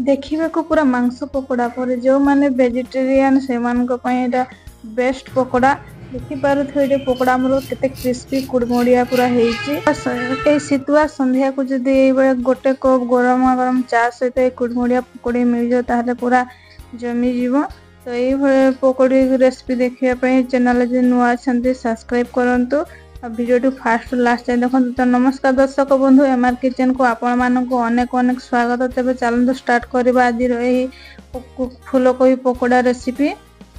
देखा पूरा मांस पकोड़ा पर जो मैंने वेजिटेरियन से बेस्ट पकोड़ा देखिपे पकोड़ा मोर के क्रिस्पी कुड़मुड़िया पूरा शीतुआ संध्या को जदि गोटे कप गरम गरम चा सहित कुड़मुड़िया पकोड़ी मिल जाए ताहले पूरा जमी जीव। तो ये पकोड़ी रेसिपी देखापी चैनल जो नुआ अच्छा सब्सक्राइब करूँ वीडियो फास्ट लास्ट जाए देखो। तो नमस्कार दर्शक बंधु एमआर किचन को आपण मानक अनेक अनेक स्वागत। तेज चलते स्टार्ट करवा आज फूलकोबी पकोड़ा रेसिपी।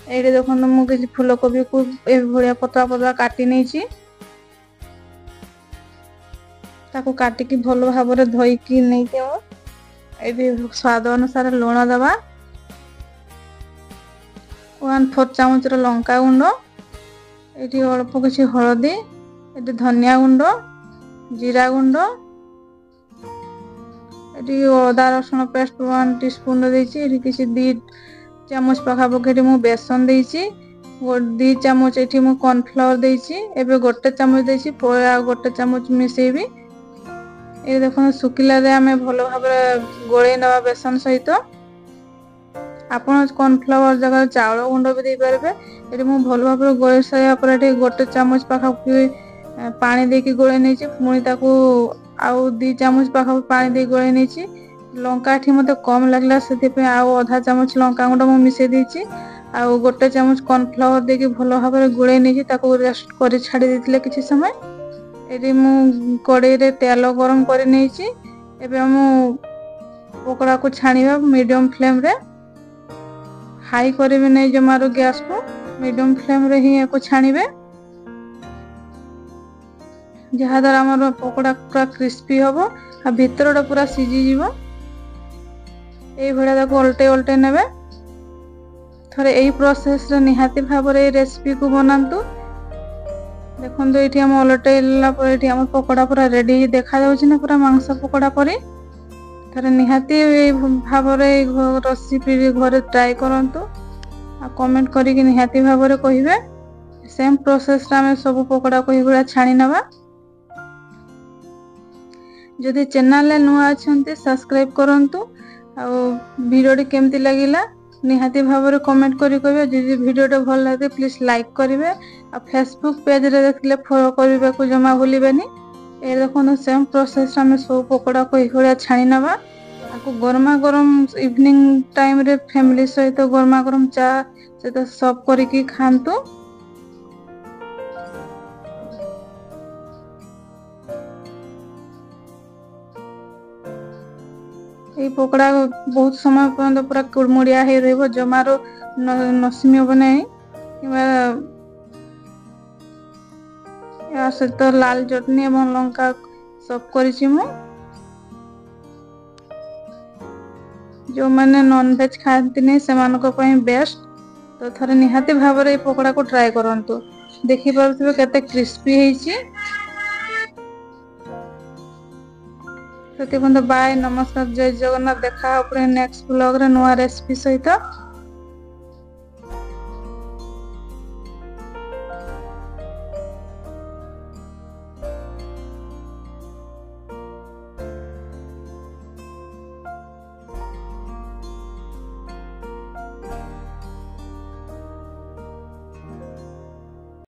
ये देखो मुझे फूलकोबी को भाया पतला पतला काटी नहीं काटिकी भल भाव धोईकी नहीं ये स्वाद अनुसार लुण दबा 1/4 चामच लंका गुंड ये अल्प किसी हलदी ये धनिया गुंड जीरा गुंड ये अदा रसुण पेस्ट 1 टीस्पून ये किसी 2 चामच पाखापाखि मु बेसन देछि 2 चामच ये कॉर्नफ्लावर देछि एबे 1 चामच देछि पोया 1 चामच मिसेबी। ये देखो सुखिला रे आमे भलो भाबरे गोळे नवा बेसन सहित आपण कॉर्नफ्लावर जगह चावल गुंड भी दे पारबे। ये मु भलो भाबरे गोळे सया पर 1 चामच पाखापाखि पानी देकी गोळे नेछि पुणी ताकू आउ 2 चामच पाखापाखि पानी दे गोळे नेछि। लंका एठी मते कम लागला सेति पे आउ आधा चामच लंका गुंड मु मिसे देछि आउ 1 चामच कॉर्नफ्लावर देकी भलो भाबरे गोळे नेछि ताकू रेस्ट करि छाडी देथिले किछि समय। एठी मु कड़ाई रे तेल गरम करि नेछि एबे मु पकोड़ा को छाणीबा मीडियम फ्लेम रे हाई करिवे नै जमारो गैस को मीडियम फ्लेम रे ही एको छाणीबे जहा द्वारा हमर पकोड़ा पूरा क्रिस्पी होबो आ भीतरटा पूरा सिजी जीवो। ए भड़ा ताको उल्टे उल्टे नेबे थरे एही प्रोसेस रे निहाती भाव रे रेसिपी को बनांतु। देखंतु एठी हम उल्टेला पर एठी हम पकोड़ा पूरा रेडी देखा जाउछि ना पूरा मांस पकोड़ा परी। थरे निहाती ए भाव रे रेसिपी घरे ट्राई करंतु आ कमेंट करी कि निहाती भाव रे कहिबे। सेम प्रोसेस रे हम सब पकोड़ा को हिबा छाणी नबा। जदि चैनल नुआ अच्छा सब्सक्राइब करंतु आ वीडियो केमती लगिला निहाती भाव रे कमेंट करी कहबे। जदि वीडियो भल लागे प्लीज लाइक करिवे आ फेसबुक पेज रे देखले फॉलो करिवे को जमा भूलिबेनी। ए देखो सेम प्रोसेस हम सब पकोड़ा को हिबा छाणी नबा आको गरमा गरम इवनिंग टाइम रे फैमिली सहित गरमा गरम चा सहित सब करिकी खांतु। ये पकोड़ा बहुत समय पर्यंत पूरा कुड़मुड़िया है रहिबो जमारो नसीमी हो नै या से तो लाल चटनी एवं लंका सब करिछि मु। जो माने नॉन वेज खाती नहीं से मानको पई बेस्ट। तो थरे निहाती भाव रे पकोड़ा को ट्राई करंतु देखि परथिबे केते क्रिस्पी हेछि। बाय नमस्कार जय जगन्नाथ देखा अपने नेक्स्ट ब्लॉग रे नवा रेसिपी सहित।